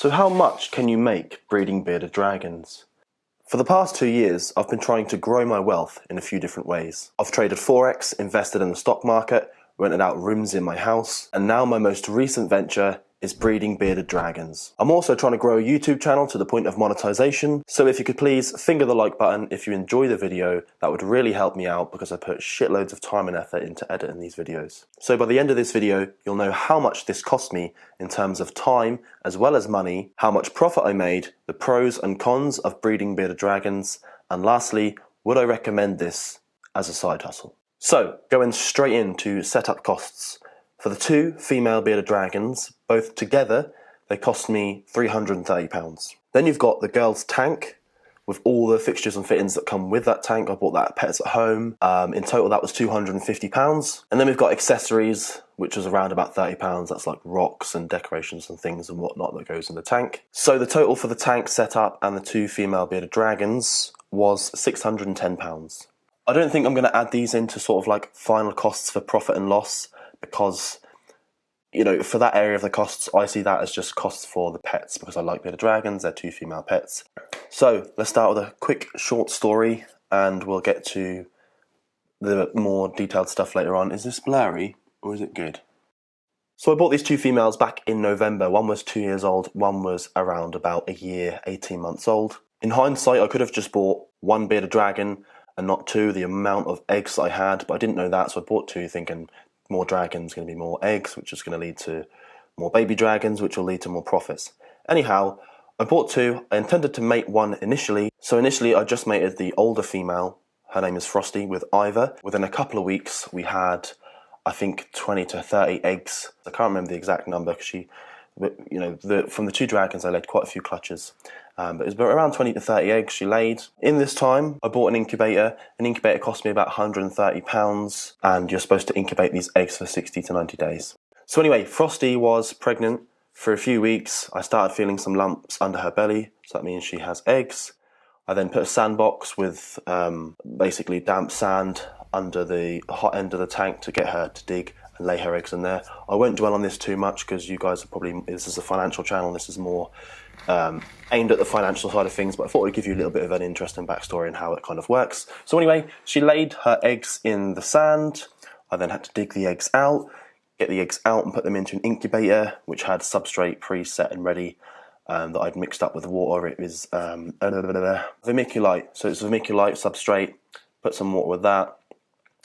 So how much can you make breeding bearded dragons? For the past 2 years, I've been trying to grow my wealth in a few different ways. I've traded Forex, invested in the stock market, rented out rooms in my house, and now my most recent venture is breeding bearded dragons. I'm also trying to grow a YouTube channel to the point of monetization, so if you could please finger the like button if you enjoy the video, that would really help me out because I put shitloads of time and effort into editing these videos. So by the end of this video, you'll know how much this cost me in terms of time as well as money, how much profit I made, the pros and cons of breeding bearded dragons, and lastly, would I recommend this as a side hustle? So, going straight into setup costs. For the 2 female bearded dragons, both together, they cost me £330. Then you've got the girl's tank, with all the fixtures and fittings that come with that tank. I bought that at Pets at Home. In total, that was £250. And then we've got accessories, which was around about £30. That's like rocks and decorations and things and whatnot that goes in the tank. So the total for the tank setup and the 2 female bearded dragons was £610. I don't think I'm going to add these into sort of like final costs for profit and loss, because, you know, for that area of the costs, I see that as just costs for the pets, because I like bearded dragons, they're 2 female pets. So let's start with a quick short story and we'll get to the more detailed stuff later on. Is this blurry or is it good? So I bought these 2 females back in November. One was 2 years old, one was around about a year, 18 months old. In hindsight, I could have just bought 1 bearded dragon and not 2, the amount of eggs I had, but I didn't know that, so I bought 2 thinking more dragons, going to be more eggs, which is going to lead to more baby dragons, which will lead to more profits. Anyhow, I bought 2. I intended to mate 1 initially. So initially I just mated the older female, her name is Frosty, with Ivor. Within a couple of weeks we had, I think, 20 to 30 eggs. I can't remember the exact number because she, you know, from the 2 dragons I laid quite a few clutches. But it was around 20 to 30 eggs she laid. In this time, I bought an incubator. An incubator cost me about £130, and you're supposed to incubate these eggs for 60 to 90 days. So anyway, Frosty was pregnant for a few weeks. I started feeling some lumps under her belly, so that means she has eggs. I then put a sandbox with basically damp sand under the hot end of the tank to get her to dig and lay her eggs in there. I won't dwell on this too much because you guys are probably, this is a financial channel, this is more aimed at the financial side of things, but I thought I'd give you a little bit of an interesting backstory and how it kind of works. So anyway, she laid her eggs in the sand. I then had to dig the eggs out, get the eggs out and put them into an incubator, which had substrate pre-set and ready that I'd mixed up with water. It was vermiculite, so it's vermiculite substrate. Put some water with that,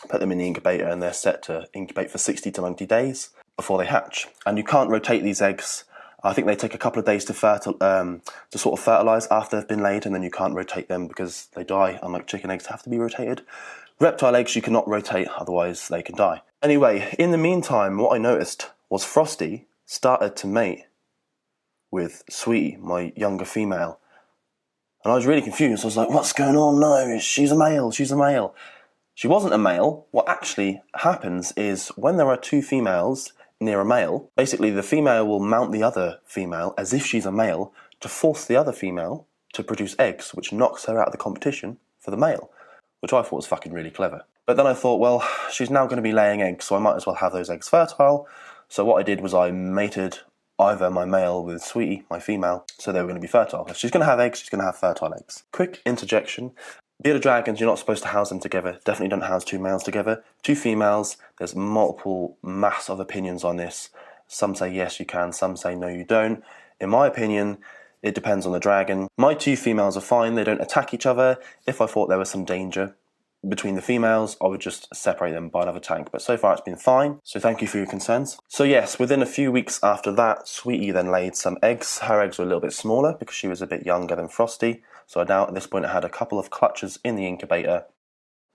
put them in the incubator, and they're set to incubate for 60 to 90 days before they hatch. And you can't rotate these eggs. I think they take a couple of days to sort of fertilise after they've been laid, and then you can't rotate them because they die, unlike chicken eggs have to be rotated. Reptile eggs you cannot rotate, otherwise they can die. Anyway, in the meantime, what I noticed was Frosty started to mate with Sweetie, my younger female. And I was really confused. I was like, what's going on? No, she's a male, she's a male. She wasn't a male. What actually happens is when there are 2 females near a male, basically the female will mount the other female as if she's a male to force the other female to produce eggs, which knocks her out of the competition for the male, which I thought was fucking really clever. But then I thought, well, she's now going to be laying eggs, so I might as well have those eggs fertile. So what I did was I mated Ivor, my male, with Sweetie, my female, so they were going to be fertile. If she's going to have eggs, she's going to have fertile eggs. Quick interjection. Bearded dragons, you're not supposed to house them together. Definitely don't house 2 males together. 2 females, there's multiple mass of opinions on this. Some say yes you can, some say no you don't. In my opinion, it depends on the dragon. My 2 females are fine, they don't attack each other. If I thought there was some danger between the females, I would just separate them by another tank. But so far it's been fine, so thank you for your concerns. So yes, within a few weeks after that, Sweetie then laid some eggs. Her eggs were a little bit smaller because she was a bit younger than Frosty. So now at this point I had a couple of clutches in the incubator.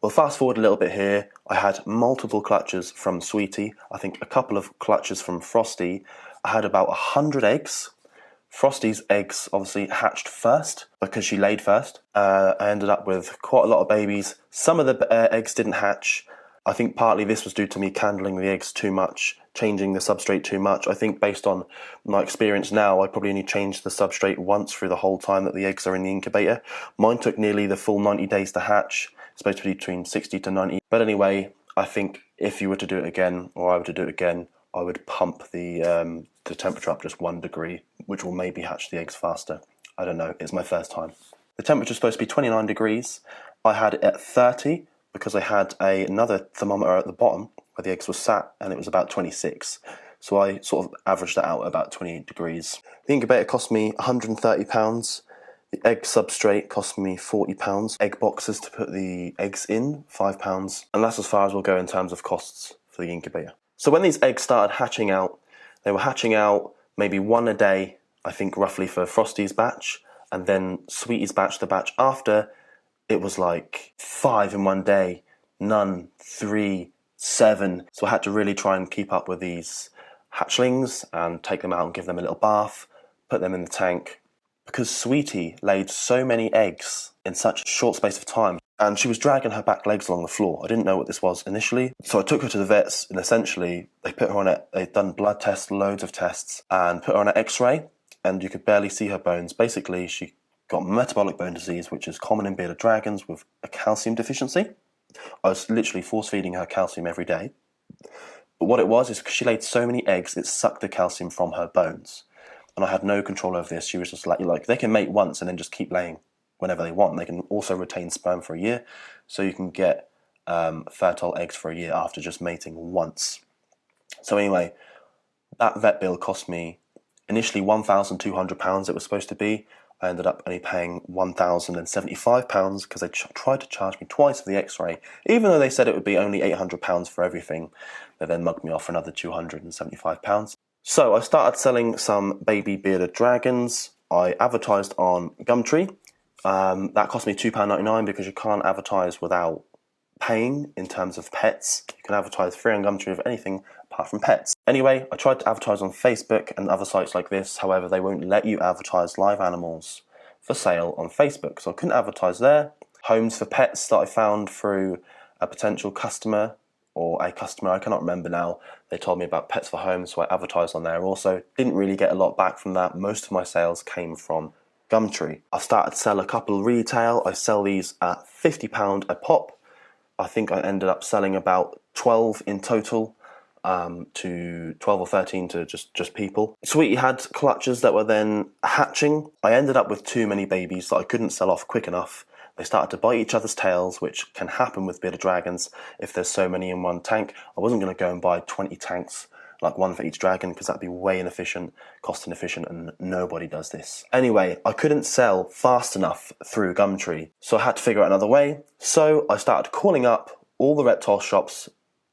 Well, fast forward a little bit here, I had multiple clutches from Sweetie, I think a couple of clutches from Frosty. I had about 100 eggs. Frosty's eggs obviously hatched first because she laid first. I ended up with quite a lot of babies. Some of the eggs didn't hatch. I think partly this was due to me candling the eggs too much, changing the substrate too much. I think based on my experience now, I probably only changed the substrate once through the whole time that the eggs are in the incubator. Mine took nearly the full 90 days to hatch. It's supposed to be between 60 to 90. But anyway, I think if you were to do it again, or I were to do it again, I would pump the the temperature up just 1 degree, which will maybe hatch the eggs faster. I don't know, it's my first time. The temperature is supposed to be 29 degrees. I had it at 30 because I had another thermometer at the bottom where the eggs were sat, and it was about 26. So I sort of averaged it out at about 28 degrees. The incubator cost me £130. The egg substrate cost me £40. Egg boxes to put the eggs in, £5. And that's as far as we'll go in terms of costs for the incubator. So when these eggs started hatching out, they were hatching out maybe one a day, I think roughly for Frosty's batch, and then Sweetie's batch, the batch after, it was like 5 in one day, none, 3, 7. So I had to really try and keep up with these hatchlings and take them out and give them a little bath, put them in the tank. Because Sweetie laid so many eggs in such a short space of time, and she was dragging her back legs along the floor. I didn't know what this was initially, so I took her to the vets, and essentially they put her on it. They'd done blood tests, loads of tests, and put her on an X-ray, and you could barely see her bones. Basically, she got metabolic bone disease, which is common in bearded dragons with a calcium deficiency. I was literally force-feeding her calcium every day. But what it was is because she laid so many eggs, it sucked the calcium from her bones. And I had no control over this. She was just like they can mate once and then just keep laying whenever they want. They can also retain sperm for a year, so you can get fertile eggs for a year after just mating once. So anyway, that vet bill cost me initially £1,200 it was supposed to be. I ended up only paying £1,075 because they tried to charge me twice for the X-ray, even though they said it would be only £800 for everything. They then mugged me off for another £275. So I started selling some baby bearded dragons. I advertised on Gumtree. That cost me £2.99 because you can't advertise without paying in terms of pets. You can advertise free on Gumtree with anything apart from pets. Anyway, I tried to advertise on Facebook and other sites like this. However, they won't let you advertise live animals for sale on Facebook, so I couldn't advertise there. Homes for pets that I found through a potential customer or a customer, I cannot remember now. They told me about Pets for Homes, so I advertised on there also. Didn't really get a lot back from that. Most of my sales came from Gumtree. I started to sell a couple retail. I sell these at £50 a pop. I think I ended up selling about 12 in total, to 12 or 13 to just people. Sweetie had clutches that were then hatching. I ended up with too many babies that I couldn't sell off quick enough. They started to bite each other's tails, which can happen with bearded dragons if there's so many in one tank. I wasn't going to go and buy 20 tanks, like one for each dragon, because that'd be way inefficient, cost inefficient, and nobody does this. Anyway, I couldn't sell fast enough through Gumtree, so I had to figure out another way. So I started calling up all the reptile shops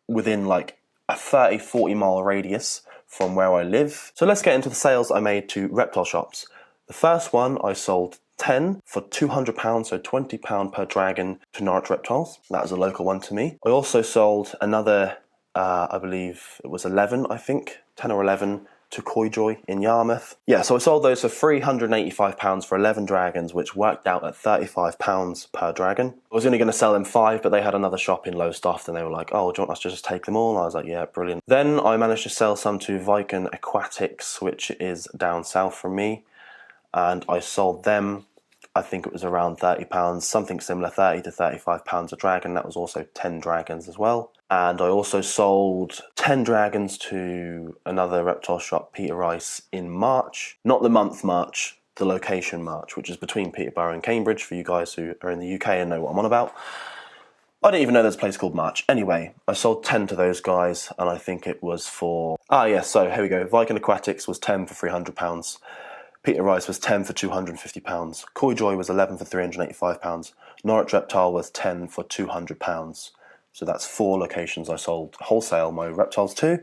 within like a 30-40 mile radius from where I live. So let's get into the sales I made to reptile shops. The first one I sold 10 for £200, so £20 per dragon to Norwich Reptiles. That was a local one to me. I also sold another, I believe it was 11, I think, 10 or 11 to Koi in Yarmouth. Yeah, so I sold those for £385 for 11 dragons, which worked out at £35 per dragon. I was only going to sell them 5, but they had another shop in Lowestoft, and they were like, oh, do you want us to just take them all? I was like, yeah, brilliant. Then I managed to sell some to Viking Aquatics, which is down south from me, and I sold them, I think it was around £30, something similar, £30 to £35 a dragon. That was also 10 dragons as well. And I also sold 10 dragons to another reptile shop, Peter Rice, in March. Not the month March, the location March, which is between Peterborough and Cambridge, for you guys who are in the UK and know what I'm on about. I didn't even know there's a place called March. Anyway, I sold 10 to those guys, and I think it was for... so here we go. Viking Aquatics was 10 for £300. Peter Rice was 10 for £250. Koi was 11 for £385. Norwich Reptile was 10 for £200. So that's 4 locations I sold wholesale my reptiles to,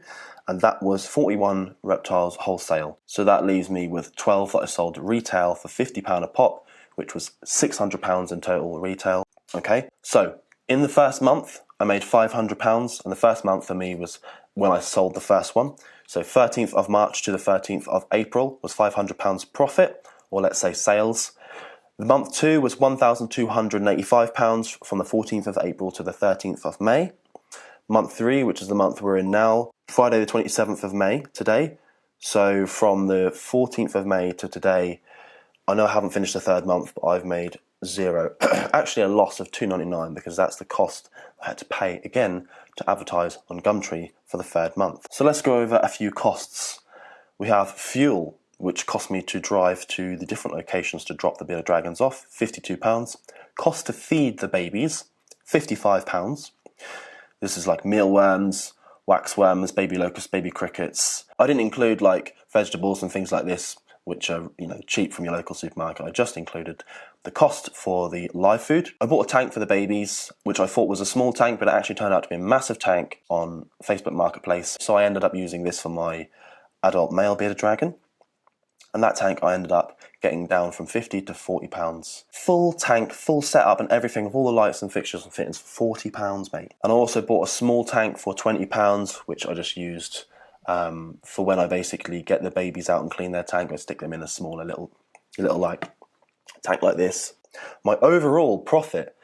and that was 41 reptiles wholesale. So that leaves me with 12 that I sold retail for £50 a pop, which was £600 in total retail. Okay, so in the first month I made £500, and the first month for me was when I sold the first one. So 13th of March to the 13th of April was £500 profit, or let's say sales. The month 2 was £1,285 from the 14th of April to the 13th of May. Month 3, which is the month we're in now, Friday the 27th of May, today. So from the 14th of May to today, I know I haven't finished the third month, but I've made zero. Actually a loss of £2.99 because that's the cost I had to pay again to advertise on Gumtree for the third month. So let's go over a few costs. We have fuel, which cost me to drive to the different locations to drop the bearded dragons off, £52. Cost to feed the babies, £55. This is like mealworms, waxworms, baby locusts, baby crickets. I didn't include like vegetables and things like this, which are, cheap from your local supermarket. I just included the cost for the live food. I bought a tank for the babies, which I thought was a small tank, but it actually turned out to be a massive tank on Facebook Marketplace. So I ended up using this for my adult male bearded dragon. And that tank I ended up getting down from £50 to £40. Full tank, full setup and everything with all the lights and fixtures and fittings for £40, mate. And I also bought a small tank for £20, which I just used for when I basically get the babies out and clean their tank. I stick them in a smaller little like tank like this. My overall profit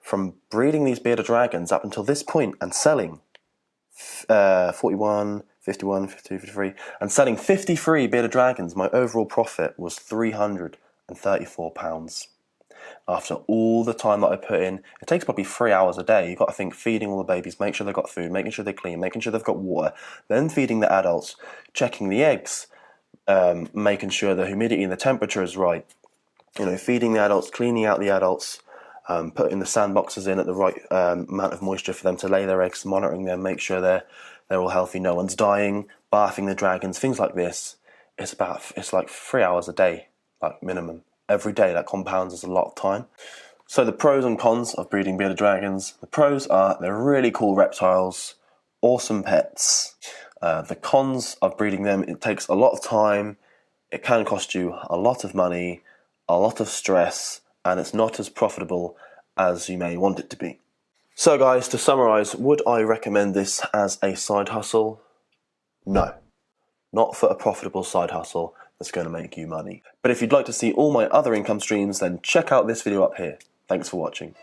from breeding these bearded dragons up until this point and selling 41, 51, 52, 53, and selling 53 bearded dragons, my overall profit was £334. After all the time that I put in, it takes probably 3 hours a day. You've got to think feeding all the babies, make sure they've got food, making sure they're clean, making sure they've got water, then feeding the adults, checking the eggs, making sure the humidity and the temperature is right, feeding the adults, cleaning out the adults, putting the sandboxes in at the right amount of moisture for them to lay their eggs, monitoring them, make sure they're all healthy, no one's dying, bathing the dragons, things like this. It's like 3 hours a day, like minimum. Every day. That compounds as a lot of time. So the pros and cons of breeding bearded dragons. The pros are they're really cool reptiles, awesome pets. The cons of breeding them, it takes a lot of time, it can cost you a lot of money, a lot of stress, and it's not as profitable as you may want it to be. So guys, to summarise, would I recommend this as a side hustle? No. Not for a profitable side hustle that's going to make you money. But if you'd like to see all my other income streams, then check out this video up here. Thanks for watching.